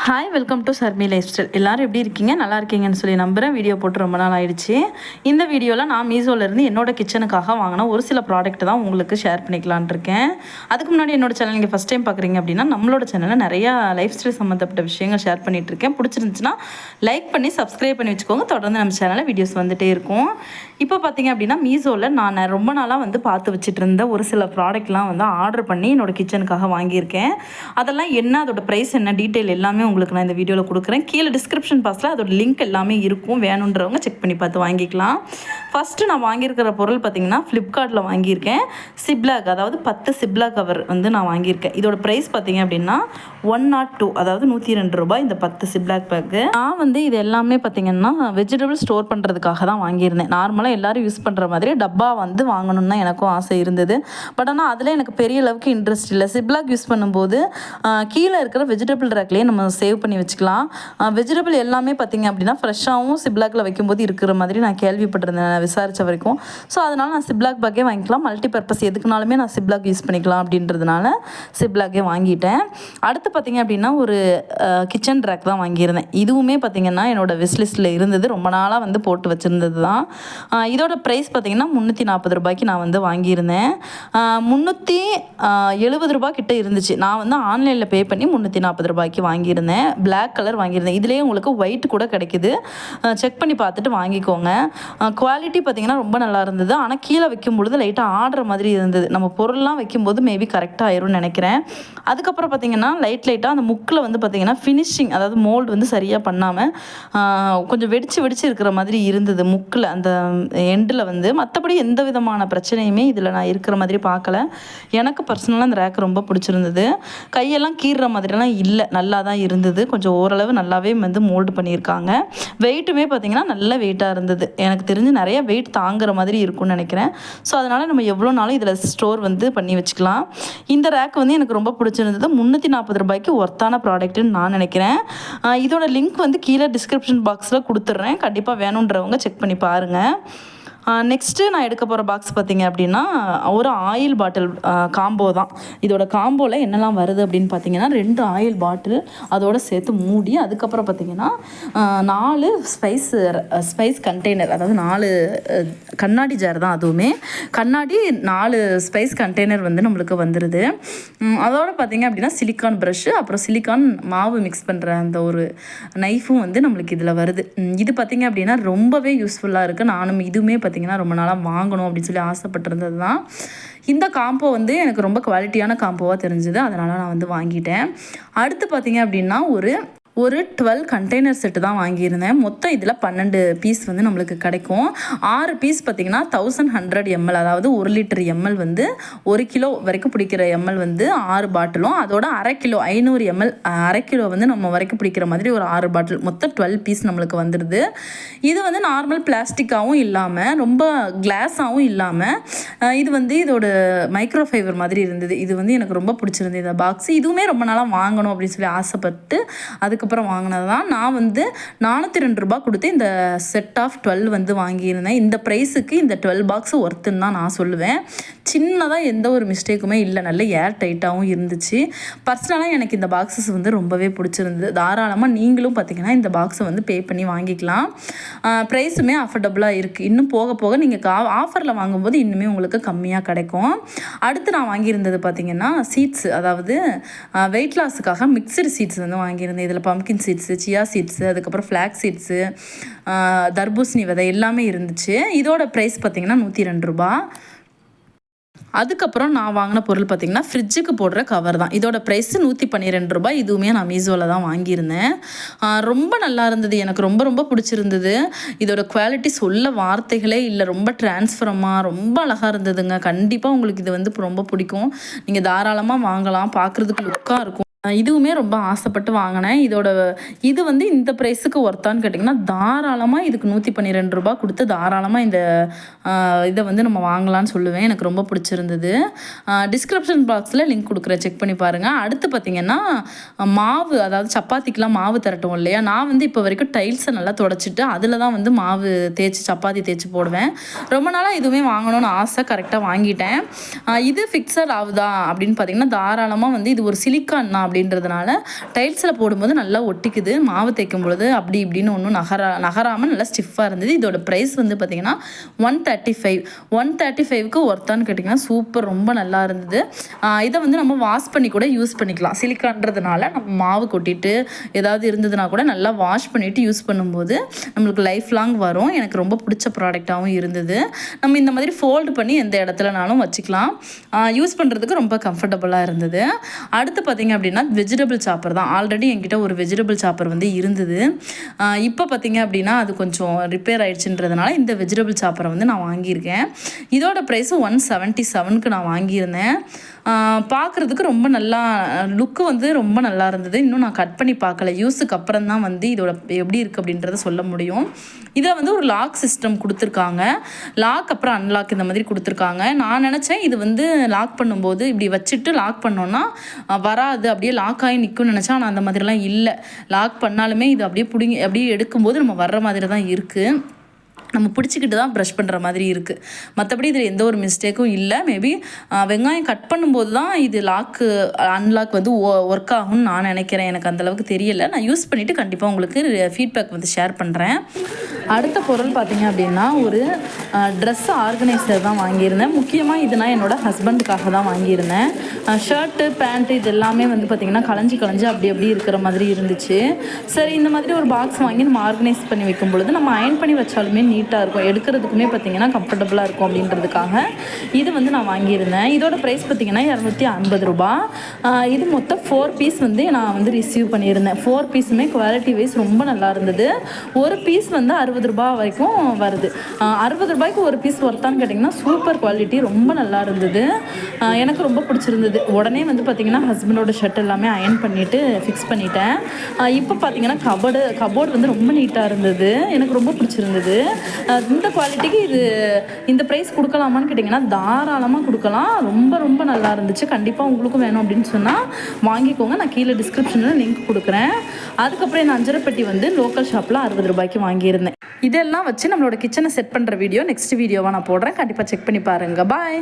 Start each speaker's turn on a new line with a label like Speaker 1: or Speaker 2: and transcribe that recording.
Speaker 1: Hi welcome to Sharmi life style. எல்லோரும் எப்படி இருக்கீங்க? நல்லா இருக்கீங்கன்னு சொல்லி நம்புகிறேன். வீடியோ போட்டு ரொம்ப நாள் ஆயிடுச்சு. இந்த வீடியோவில் நான் மீஷோலேருந்து என்னோட கிச்சனுக்காக வாங்கின ஒரு சில ப்ராடக்ட் தான் உங்களுக்கு ஷேர் பண்ணிக்கலான் இருக்கேன். அதுக்கு முன்னாடி என்னோட சேனல் நீங்கள் ஃபஸ்ட் டைம் பார்க்குறீங்க அப்படின்னா நம்மளோட சேனலில் நிறையா லைஃப் ஸ்டைல் சம்மந்தப்பட்ட விஷயங்கள் ஷேர் பண்ணிகிட்ருக்கேன். பிடிச்சிருந்துச்சுன்னா லைக் பண்ணி சப்ஸ்கிரைப் பண்ணி வச்சுக்கோங்க. தொடர்ந்து நம்ம சேனலில் வீடியோஸ் வந்துகிட்டே இருக்கும். இப்போ பார்த்தீங்க அப்படின்னா மீஷோவில் நான் ரொம்ப நாளாக பார்த்து வச்சுட்டு இருந்த ஒரு சில ப்ராடக்ட்லாம் ஆர்டர் பண்ணி என்னோட கிச்சனுக்காக வாங்கியிருக்கேன். அதெல்லாம் என்ன, அதோட ப்ரைஸ் என்ன, டீட்டெயில் எல்லாமே உங்களுக்கு நான் இந்த வீடியோவில் கொடுக்குறேன். கீழே டிஸ்கிரிப்ஷன் பாக்ஸில் அதோட லிங்க் எல்லாமே இருக்கும். வேணுன்றவங்க செக் பண்ணி பார்த்து வாங்கிக்கலாம். ஃபஸ்ட்டு நான் வாங்கியிருக்கிற பொருள் பார்த்திங்கன்னா ஃப்ளிப்கார்ட்டில் வாங்கியிருக்கேன். சிப்லாக், அதாவது 10 சிப்லாக் கவர் நான் வாங்கியிருக்கேன். இதோட ப்ரைஸ் பார்த்திங்க அப்படின்னா 102, அதாவது 102 ரூபாய் இந்த 10 சிப்லாக் பேக்கு. நான் இது எல்லாமே பார்த்திங்கன்னா வெஜிடபிள் ஸ்டோர் பண்ணுறதுக்காக தான் வாங்கியிருந்தேன். நார்மலாக எல்லோரும் யூஸ் பண்ணுற மாதிரி டப்பா வாங்கணும்னு தான் எனக்கும் ஆசை இருந்தது. பட் ஆனால் அதில் எனக்கு பெரிய அளவுக்கு இன்ட்ரெஸ்ட் இல்லை. சிப்லாக் யூஸ் பண்ணும்போது கீழே இருக்கிற வெஜிடபிள் ரேக்லேயே நம்ம சேவ் பண்ணி வச்சுக்கலாம். வெஜிடபிள் எல்லாமே பார்த்திங்க அப்படின்னா ஃப்ரெஷ்ஷாகவும் சிப்லாக்கில் வைக்கும்போது இருக்கிற மாதிரி நான் கேள்விப்பட்டிருந்தேன், விசாரித்த வரைக்கும். ஸோ அதனால் நான் சிப்லாக் பேக்கே வாங்கிக்கலாம். மல்டி பர்பஸ் எதுக்குனாலுமே நான் சிப்லாக் யூஸ் பண்ணிக்கலாம் அப்படின்றதுனால சிப்லாக்கே வாங்கிட்டேன். அடுத்து பார்த்திங்க அப்படின்னா ஒரு கிச்சன் ரேக் தான் வாங்கியிருந்தேன். இதுவுமே பார்த்திங்கன்னா என்னோடய விஷ்லிஸ்ட்டில் இருந்தது, ரொம்ப நாளாக போட்டு வச்சுருந்தது தான். இதோட ப்ரைஸ் பார்த்திங்கன்னா 340 ரூபாய்க்கு நான் வாங்கியிருந்தேன். 370 ரூபா கிட்ட இருந்துச்சு. நான் ஆன்லைனில் பே பண்ணி 340 ரூபாய்க்கு வாங்கியிருந்தேன். பிளாக் கலர் வாங்கியிருந்தேன். இதுலேயே உங்களுக்கு ஒயிட் கூட கிடைக்குது. செக் பண்ணி பார்த்துட்டு வாங்கிக்கோங்க. குவாலிட்டி பார்த்திங்கன்னா ரொம்ப நல்லா இருந்தது. ஆனால் கீழே வைக்கும் பொழுது லைட்டாக ஆடுற மாதிரி இருந்தது. நம்ம பொருள்லாம் வைக்கும்போது மேபி கரெக்டாக ஆயிரும்னு நினைக்கிறேன். அதுக்கப்புறம் பார்த்திங்கன்னா லைட்டாக அந்த முக்கில் பார்த்திங்கன்னா ஃபினிஷிங், அதாவது மோல்டு சரியாக பண்ணாமல் கொஞ்சம் வெடிச்சு இருக்கிற மாதிரி இருந்தது முக்கில், அந்த எண்டில் மற்றபடி எந்த விதமான பிரச்சனையுமே இதில் நான் இருக்கிற மாதிரி பார்க்கல. எனக்கு பர்சனலாக அந்த ரேக் ரொம்ப பிடிச்சிருந்தது. கையெல்லாம் கீறுற மாதிரிலாம் இல்லை, நல்லா தான் இருந்தது. கொஞ்சம் ஓரளவு நல்லாவே மோல்டு பண்ணியிருக்காங்க. வெயிட்டுமே பார்த்திங்கன்னா நல்ல வெயிட்டாக இருந்தது. எனக்கு தெரிஞ்சு நிறைய வெயிட் தாங்குற மாதிரி இருக்கும்னு நினைக்கிறேன். ஸோ அதனால் நம்ம எவ்வளோ நாளும் இதில் ஸ்டோர் பண்ணி வச்சுக்கலாம். இந்த ரேக் எனக்கு ரொம்ப பிடிச்சிருந்தது. 340 ரூபாய்க்கு ஒர்த்தான ப்ராடக்ட்டுன்னு நான் நினைக்கிறேன். இதோட லிங்க் கீழே டிஸ்கிரிப்ஷன் பாக்ஸில் கொடுத்துட்றேன். கண்டிப்பாக வேணுன்றவங்க செக் பண்ணி பாருங்கள். நெக்ஸ்ட்டு நான் எடுக்க போகிற பாக்ஸ் பார்த்திங்க அப்படின்னா ஒரு ஆயில் பாட்டில் காம்போ தான். இதோட காம்போவில் என்னெல்லாம் வருது அப்படின்னு பார்த்தீங்கன்னா 2 ஆயில் பாட்டில் அதோடு சேர்த்து மூடி, அதுக்கப்புறம் பார்த்திங்கன்னா 4 ஸ்பைஸ் கண்டெய்னர், அதாவது 4 கண்ணாடி ஜார் தான். அதுவுமே கண்ணாடி 4 ஸ்பைஸ் கண்டெய்னர் நம்மளுக்கு வந்துடுது. அதோடு பார்த்திங்க அப்படின்னா சிலிக்கான் ப்ரஷ்ஷு, அப்புறம் சிலிக்கான் மாவு மிக்ஸ் பண்ணுற அந்த ஒரு நைஃபும் நம்மளுக்கு இதில் வருது. இது பார்த்திங்க அப்படின்னா ரொம்பவே யூஸ்ஃபுல்லாக இருக்குது. நானும் இதுவுமே பார்த்திங்கன்னா ரொம்ப நாளாக வாங்கணும் அப்படின்னு சொல்லி ஆசைப்பட்டிருந்தது தான். இந்த காம்போ எனக்கு ரொம்ப குவாலிட்டியான காம்போவாக தெரிஞ்சுது. அதனால் நான் வாங்கிட்டேன். அடுத்து பார்த்திங்க அப்படின்னா ஒரு 12 கண்டெய்னர் செட்டு தான் வாங்கியிருந்தேன். மொத்தம் இதில் 12 பீஸ் நம்மளுக்கு கிடைக்கும். 6 பீஸ் பார்த்திங்கன்னா 1100 ml, அதாவது 1 லிட்டர் ml 1 கிலோ வரைக்கும் பிடிக்கிற ml 6 பாட்டிலும், அதோட அரை கிலோ 500 ml அரை கிலோ நம்ம வரைக்கும் பிடிக்கிற மாதிரி ஒரு 6 பாட்டில், மொத்தம் 12 பீஸ் நம்மளுக்கு வந்துடுது. இது நார்மல் பிளாஸ்டிக்காகவும் இல்லாமல் ரொம்ப கிளாஸாகவும் இல்லாமல் இது இதோட மைக்ரோ ஃபைபர் மாதிரி இருந்தது. இது எனக்கு ரொம்ப பிடிச்சிருந்தது இந்த பாக்ஸ். இதுவுமே ரொம்ப நாளாக வாங்கணும் அப்படின்னு சொல்லி ஆசைப்பட்டு அதுக்கப்புறம் வாங்கினது தான். நான் 402 ரூபா கொடுத்து இந்த செட் ஆஃப் 12 வாங்கியிருந்தேன். இந்த ப்ரைஸுக்கு இந்த 12 பாக்ஸ் ஒர்த்துன்னு தான் நான் சொல்லுவேன். சின்னதாக எந்த ஒரு மிஸ்டேக்குமே இல்லை, நல்ல ஏர் டைட்டாகவும் இருந்துச்சு. பர்சனலாக எனக்கு இந்த பாக்ஸஸ் ரொம்பவே பிடிச்சிருந்தது. தாராளமாக நீங்களும் பார்த்திங்கன்னா இந்த பாக்ஸை பே பண்ணி வாங்கிக்கலாம். ப்ரைஸுமே அஃபோர்டபுளாக இருக்குது. இன்னும் போக போக நீங்கள் ஆஃபரில் வாங்கும்போது இன்னுமே உங்களுக்கு கம்மியாக கிடைக்கும். அடுத்து நான் வாங்கியிருந்தது பார்த்திங்கன்னா சீட்ஸு, அதாவது வெயிட் லாஸுக்காக மிக்சடு சீட்ஸ் வாங்கியிருந்தேன். இதில் பம்கின் சீட்ஸு, சியா சீட்ஸு, அதுக்கப்புறம் ஃப்ளாக் சீட்ஸு, தர்பூசணி விதை எல்லாமே இருந்துச்சு. இதோட ப்ரைஸ் பார்த்திங்கன்னா 102 ரூபா. அதுக்கப்புறம் நான் வாங்கின பொருள் பார்த்திங்கன்னா ஃப்ரிட்ஜுக்கு போடுற கவர் தான். இதோட ப்ரைஸ் 112 ரூபாய். இதுவுமே நான் மீஷோவில் தான் வாங்கியிருந்தேன். ரொம்ப நல்லா இருந்தது, எனக்கு ரொம்ப ரொம்ப பிடிச்சிருந்தது. இதோட குவாலிட்டி சொல்ல வார்த்தைகளே இல்லை, ரொம்ப டிரான்ஸ்ஃபரமாக ரொம்ப அழகாக இருந்ததுங்க. கண்டிப்பாக உங்களுக்கு இது ரொம்ப பிடிக்கும். நீங்கள் தாராளமாக வாங்கலாம். பார்க்குறதுக்கு லுக்காக இருக்கும். இதுவுமே ரொம்ப ஆசைப்பட்டு வாங்கினேன். இது இந்த ப்ரைஸுக்கு ஒர்த்தான்னு கேட்டிங்கன்னா தாராளமாக இதுக்கு 112 ரூபா கொடுத்து தாராளமாக இந்த இதை நம்ம வாங்கலான்னு சொல்லுவேன். எனக்கு ரொம்ப பிடிச்சிருந்தது. டிஸ்கிரிப்ஷன் பாக்ஸில் லிங்க் கொடுக்குறேன், செக் பண்ணி பாருங்கள். அடுத்து பார்த்திங்கன்னா மாவு, அதாவது சப்பாத்திக்கெலாம் மாவு திரட்டும் இல்லையா, நான் இப்போ வரைக்கும் டைல்ஸை நல்லா துடைச்சிட்டு அதில் தான் மாவு தேய்ச்சி சப்பாத்தி தேய்ச்சி போடுவேன். ரொம்ப நாளாக இதுவுமே வாங்கணும்னு ஆசை, கரெக்டாக வாங்கிட்டேன். இது ஃபிக்ஸட் ஆகுதா அப்படின்னு பார்த்திங்கன்னா தாராளமாக இது ஒரு சிலிக்கான் தான் அப்படி அப்படின்றதுனால டைல்ஸில் போடும்போது நல்லா ஒட்டிக்குது, மாவு தேய்க்கும் பொழுது அப்படி இப்படின்னு ஒன்றும் நகராமல் நல்லா ஸ்டிஃபாக இருந்தது. இதோட ப்ரைஸ் வந்து பார்த்திங்கன்னா 135க்கு ஒர்த்தான்னு கேட்டிங்கன்னா சூப்பர், ரொம்ப நல்லா இருந்தது. இதை வந்து நம்ம வாஷ் பண்ணி கூட யூஸ் பண்ணிக்கலாம். சிலிக்கான்றதுனால நம்ம மாவு கொட்டிட்டு ஏதாவது இருந்ததுன்னா கூட நல்லா வாஷ் பண்ணிவிட்டு யூஸ் பண்ணும்போது நம்மளுக்கு லைஃப் லாங் வரும். எனக்கு ரொம்ப பிடிச்ச ப்ராடக்டாகவும் இருந்தது. நம்ம இந்த மாதிரி ஃபோல்டு பண்ணி எந்த இடத்துலனாலும் வச்சுக்கலாம். யூஸ் பண்ணுறதுக்கு ரொம்ப கம்ஃபர்டபுளாக இருந்தது. அடுத்து பார்த்திங்க அப்படின்னா வெஜிடபிள் சாப்பர் தான். ஆல்ரெடி என்கிட்ட ஒரு வெஜிடபிள் சாப்பர் வந்து இருந்தது. இப்போ பார்த்திங்க அப்படின்னா அது கொஞ்சம் ரிப்பேர் ஆகிடுச்சுன்றதுனால இந்த வெஜிடபிள் சாப்பரை வந்து நான் வாங்கியிருக்கேன். இதோட ப்ரைஸு 177க்கு நான் வாங்கியிருந்தேன். பார்க்குறதுக்கு ரொம்ப நல்லா லுக்கு வந்து ரொம்ப நல்லா இருந்தது. இன்னும் நான் கட் பண்ணி பார்க்கல, யூஸுக்கு அப்புறம் தான் வந்து இதோட எப்படி இருக்குது அப்படின்றத சொல்ல முடியும். இதில் வந்து ஒரு லாக் சிஸ்டம் கொடுத்துருக்காங்க, லாக் அப்புறம் அன்லாக் இந்த மாதிரி கொடுத்துருக்காங்க. நான் நினச்சேன் இது வந்து லாக் பண்ணும்போது இப்படி வச்சுட்டு லாக் பண்ணோன்னா வராது, அப்படியே லாக் ஆகி நிற்கும்னு நினச்சேன். ஆனால் அந்த மாதிரிலாம் இல்லை. லாக் பண்ணாலுமே இது அப்படியே பிடிங்கி அப்படியே எடுக்கும்போது நம்ம வர்ற மாதிரி தான் இருக்குது. நம்ம பிடிச்சிக்கிட்டு தான் ப்ரஷ் பண்ணுற மாதிரி இருக்குது. மற்றபடி இதில் எந்த ஒரு மிஸ்டேக்கும் இல்லை. மேபி வெங்காயம் கட் பண்ணும்போது தான் இது அன்லாக் வந்து ஒர்க் ஆகும்னு நான் நினைக்கிறேன். எனக்கு அந்தளவுக்கு தெரியலை. நான் யூஸ் பண்ணிவிட்டு கண்டிப்பாக உங்களுக்கு ஃபீட்பேக் வந்து ஷேர் பண்ணுறேன். அடுத்த பொருள் பார்த்திங்க அப்படின்னா ஒரு ட்ரெஸ் ஆர்கனைசர் தான் வாங்கியிருந்தேன். முக்கியமாக இது நான் என்னோடய ஹஸ்பண்டுக்காக தான் வாங்கியிருந்தேன். ஷர்ட்டு பேண்ட்டு இது எல்லாமே வந்து பார்த்திங்கன்னா களைஞ்சி அப்படி இருக்கிற மாதிரி இருந்துச்சு. சரி, இந்த மாதிரி ஒரு பாக்ஸ் வாங்கி நம்ம ஆர்கனைஸ் பண்ணி வைக்கும் பொழுது நம்ம அயன் பண்ணி வச்சாலுமே நீட்டாக இருக்கும், எடுக்கிறதுக்குமே பார்த்திங்கன்னா கம்ஃபர்டபுளாக இருக்கும் அப்படின்றதுக்காக இது வந்து நான் வாங்கியிருந்தேன். இதோட ப்ரைஸ் பார்த்திங்கன்னா 250 ரூபா. இது மொத்தம் 4 பீஸ் வந்து நான் வந்து ரிசீவ் பண்ணியிருந்தேன். 4 பீஸுமே குவாலிட்டி வைஸ் ரொம்ப நல்லா இருந்தது. ஒரு பீஸ் வந்து 60 ரூபா வரைக்கும் வருது. 60 ரூபாய்க்கு ஒரு பீஸ் ஒர்த்தான்னு கேட்டிங்கன்னா சூப்பர் குவாலிட்டி, ரொம்ப நல்லா இருந்தது. எனக்கு ரொம்ப பிடிச்சிருந்தது. உடனே வந்து பார்த்திங்கன்னா ஹஸ்பண்டோட ஷர்ட் எல்லாமே அயன் பண்ணிவிட்டு ஃபிக்ஸ் பண்ணிட்டேன். இப்போ பார்த்திங்கன்னா கபோர்டு வந்து ரொம்ப நீட்டாக இருந்தது, எனக்கு ரொம்ப பிடிச்சிருந்தது. இந்த குவாலிட்டிக்கு இந்த ப்ரைஸ் கொடுக்கலாமான்னு கேட்டிங்கன்னா தாராளமாக கொடுக்கலாம். ரொம்ப நல்லா இருந்துச்சு. கண்டிப்பாக உங்களுக்கும் வேணும் அப்படின்னு சொன்னால் வாங்கிக்கோங்க. நான் கீழே டிஸ்கிரிப்ஷனில் லிங்க் கொடுக்குறேன். அதுக்கப்புறம் இந்த அஞ்சரைப்பட்டி வந்து லோக்கல் ஷாப்பில் 60 ரூபாய்க்கு வாங்கியிருந்தேன். இதெல்லாம் வச்சு நம்மளோட கிச்சனை செட் பண்ணுற வீடியோ நெக்ஸ்ட் வீடியோவாக நான் போடுறேன். கண்டிப்பாக செக் பண்ணி பாருங்கள். பாய்.